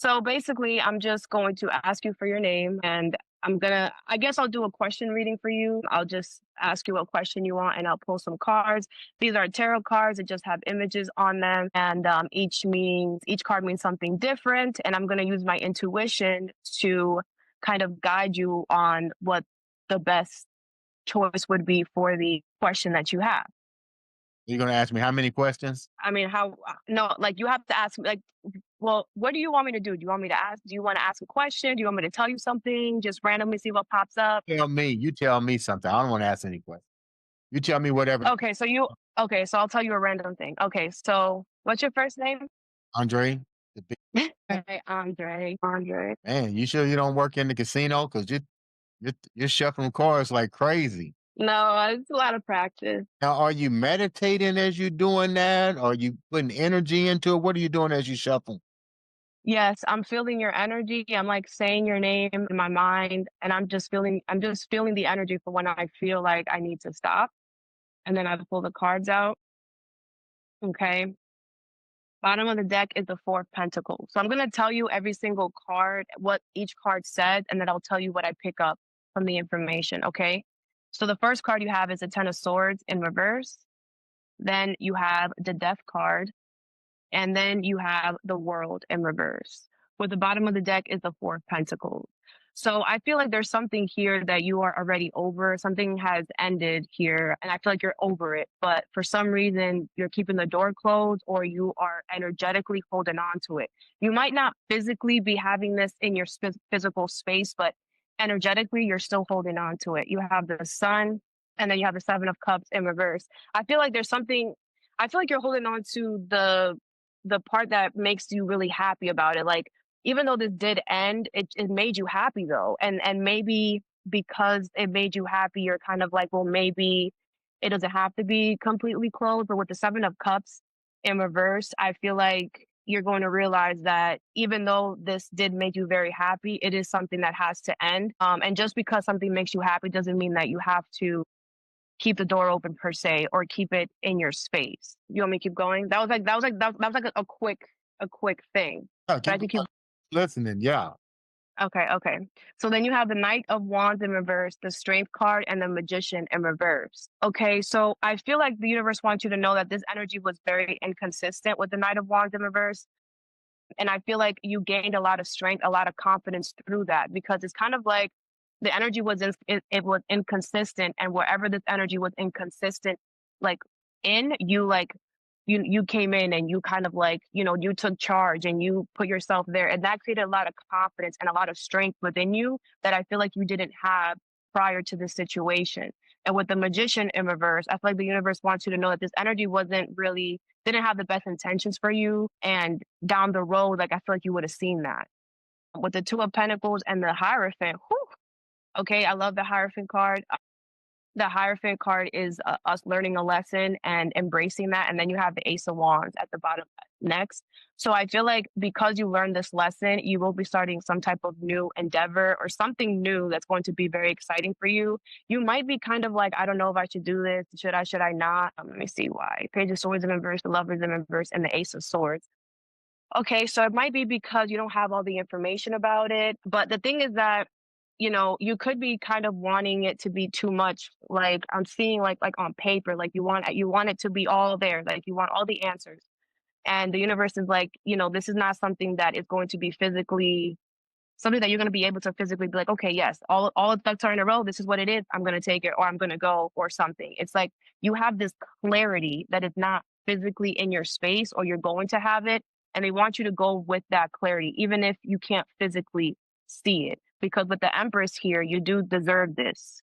So basically, I'm just going to ask you for your name and I guess I'll do a question reading for you. I'll just ask you what question you want and I'll pull some cards. These are tarot cards that just have images on them. And each card means something different. And I'm going to use my intuition to kind of guide you on what the best choice would be for the question that you have. You're gonna ask me how many questions? I mean, no, like you have to ask, like, well, what do you want me to do? Do you want me to ask? Do you want to ask a question? Do you want me to tell you something? Just randomly see what pops up? Tell me. You tell me something. I don't want to ask any questions. You tell me whatever. Okay, okay, so I'll tell you a random thing. Okay, so what's your first name? Andre, the big Okay, Andre. Andre. man. You sure you don't work in the casino? Because you're shuffling cards like crazy. No, it's a lot of practice. Now, are you meditating as you're doing that? Are you putting energy into it? What are you doing as you shuffle? Yes, I'm feeling your energy. I'm like saying your name in my mind, and I'm just feeling the energy for when I feel like I need to stop. And then I pull the cards out. Okay. Bottom of the deck is the Four of Pentacles. So I'm going to tell you every single card, what each card said, and then I'll tell you what I pick up from the information. Okay. So the first card you have is the Ten of Swords in reverse. Then you have the Death card. And then you have the World in reverse. With the bottom of the deck is the Four of Pentacles. So I feel like there's something here that you are already over. Something has ended here, and I feel like you're over it. But for some reason, you're keeping the door closed, or you are energetically holding on to it. You might not physically be having this in your physical space, but energetically, you're still holding on to it. You have the Sun, and then you have the Seven of Cups in reverse. I feel like there's something. I feel like you're holding on to the part that makes you really happy about it. Like, even though this did end, it made you happy though. And maybe because it made you happy, you're kind of like, well, maybe it doesn't have to be completely closed. But with the Seven of Cups in reverse, I feel like you're going to realize that even though this did make you very happy, it is something that has to end. And just because something makes you happy doesn't mean that you have to keep the door open per se or keep it in your space. You want me to keep going? That was like a quick thing. Yeah, But I keep could keep going. Listening. Yeah. Okay, okay. So then you have the Knight of Wands in reverse, the Strength card, and the Magician in reverse. Okay, so I feel like the universe wants you to know that this energy was very inconsistent with the Knight of Wands in reverse. And I feel like you gained a lot of strength, a lot of confidence through that because it's kind of like the energy it was inconsistent, and wherever this energy was inconsistent, like you came in and you kind of like you took charge and you put yourself there, and that created a lot of confidence and a lot of strength within you that I feel like you didn't have prior to this situation. And with the Magician in reverse, I feel like the universe wants you to know that this energy didn't have the best intentions for you. And down the road, like I feel like you would have seen that. With the Two of Pentacles and the Hierophant, whew, okay, I love the Hierophant card. The Hierophant card is us learning a lesson and embracing that. And then you have the Ace of Wands at the bottom next. So I feel like because you learned this lesson, you will be starting some type of new endeavor or something new that's going to be very exciting for you. You might be kind of like, I don't know if I should do this. Should I not? Let me see why. Page of Swords in reverse, the Lovers in reverse, and the Ace of Swords. Okay, so it might be because you don't have all the information about it. But the thing is that you could be kind of wanting it to be too much. Like I'm seeing like on paper, like you want it to be all there, like you want all the answers. And the universe is like, this is not something that is going to be physically something that you're going to be able to physically be like, okay, yes, all the ducks are in a row. This is what it is. I'm going to take it or I'm going to go or something. It's like you have this clarity that is not physically in your space or you're going to have it. And they want you to go with that clarity, even if you can't physically see it. Because with the Empress here, you do deserve this.